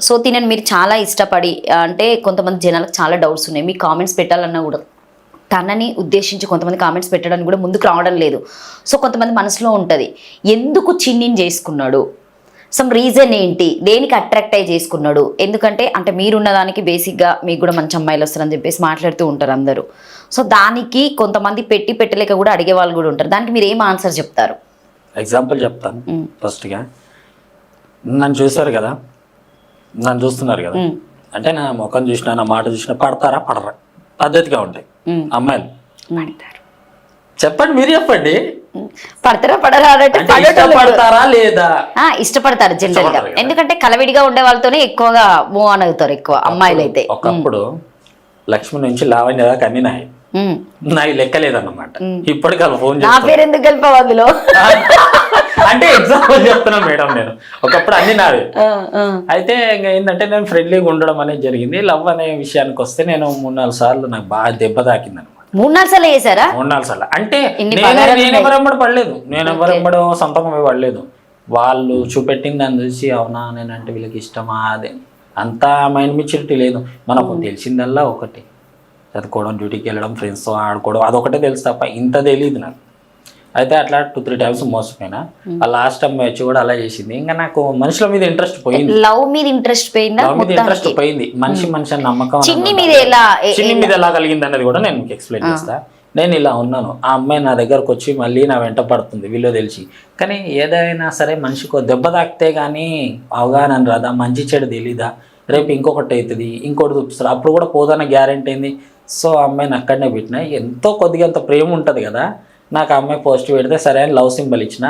So తినని మీరు చాలా ఇష్టపడి అంటే కొంతమంది జనాలకు చాలా డౌట్స్ ఉన్నాయి, మీకు కామెంట్స్ పెట్టాలన్నా కూడా తనని ఉద్దేశించి కొంతమంది కామెంట్స్ పెట్టడానికి కూడా ముందుకు రావడం లేదు. సో కొంతమంది మనసులో ఉంటుంది, ఎందుకు చిన్నిని చేసుకున్నాడు, సమ్ రీజన్ ఏంటి, దేనికి అట్రాక్ట్ అయ్యి చేసుకున్నాడు, ఎందుకంటే అంటే మీరున్న దానికి బేసిక్గా మీకు కూడా మంచి అమ్మాయిలు వస్తారని చెప్పేసి మాట్లాడుతూ ఉంటారు అందరూ. సో దానికి కొంతమంది పెట్టలేక కూడా అడిగే వాళ్ళు కూడా ఉంటారు, దానికి మీరు ఏం ఆన్సర్ చెప్తారు? ఎగ్జాంపుల్ చెప్తాను. ఫస్ట్గా నన్ను చూసారు కదా, నన్ను చూస్తున్నారు కదా, అంటే నా ముఖం చూసినా నా మాట చూసినా పడతారా పడరా పద్ధతిగా ఉంటాయి అమ్మాయిలు. చెప్పండి, మీరు చెప్పండి, పడతారా పడరా అంటే పడతారా లేదా? ఇష్టపడతారు జనరల్ గా, ఎందుకంటే కలవిడిగా ఉండే వాళ్ళతోనే ఎక్కువగా మూవ్ ఆన్ అవుతారు ఎక్కువ అమ్మాయిలు అయితే. ఒకప్పుడు లక్ష్మి నుంచి లావణ్య దాకా అన్ని నాకు లెక్కలేదన్నమాట. ఇప్పటికి అలా ఫోన్ నా పేరు ఎందుకు కలిపావు అందులో అంటే ఎగ్జాంపుల్ చెప్తున్నా మేడం, నేను ఒకప్పుడు అన్ని నావే. అయితే ఇంకా ఏంటంటే నేను ఫ్రెండ్లీగా ఉండడం అనేది జరిగింది. లవ్ అనే విషయానికి వస్తే నేను 3-4 సార్లు నాకు బాగా దెబ్బ తాకింది అనమాట. 3-4 సార్లు చేశారా? 3-4 సార్లు అంటే నేను ఎవరెంబడి పడలేదు, నేను ఎవరెంబడో సంతకం పడలేదు. వాళ్ళు చూపెట్టింది దాన్ని చూసి అవునా నేనంటే వీళ్ళకి ఇష్టమా అదే, అంతా మైండ్ మెచ్యూరిటీ లేదు. మనకు తెలిసిందల్లా ఒకటి, చదువుకోవడం, డ్యూటీకి వెళ్ళడం, ఫ్రెండ్స్తో ఆడుకోవడం, అదొకటే తెలుసు తప్ప ఇంత తెలియదు నాకు. అయితే అట్లా 2-3 టైమ్స్ మోసపోయినా. ఆ లాస్ట్ టైం వచ్చి కూడా అలా చేసింది. ఇంకా నాకు మనుషుల మీద ఇంట్రెస్ట్ పోయింది, లవ్ మీద ఇంట్రెస్ట్ పోయిందా? లవ్ మీద ఇంట్రెస్ట్ పోయింది. మనిషి అని నమ్మకం చిన్ని మీద ఎలా కలిగింది అన్నది కూడా నేను మీకు ఎక్స్ప్లెయిన్ చేస్తా. నేను ఇలా ఉన్నాను, ఆ అమ్మాయి నా దగ్గరకు వచ్చి మళ్ళీ నా వెంట పడుతుంది వీళ్ళు తెలిసి. కానీ ఏదైనా సరే మనిషికి దెబ్బ తాకితే కానీ అవగాహన రాదా, మంచి చెడు తెలీదా, రేపు ఇంకొకటి అవుతుంది ఇంకోటి చూపిస్తారు, అప్పుడు కూడా పోదన్న గ్యారెంటీ అయింది. సో ఆ అమ్మాయిని అక్కడనే పెట్టినా. ఎంతో కొద్దిగా అంత ప్రేమ ఉంటుంది కదా నాకు. ఆ అమ్మాయి పోస్ట్ పెడితే సరే అని లవ్ సింబల్ ఇచ్చిన.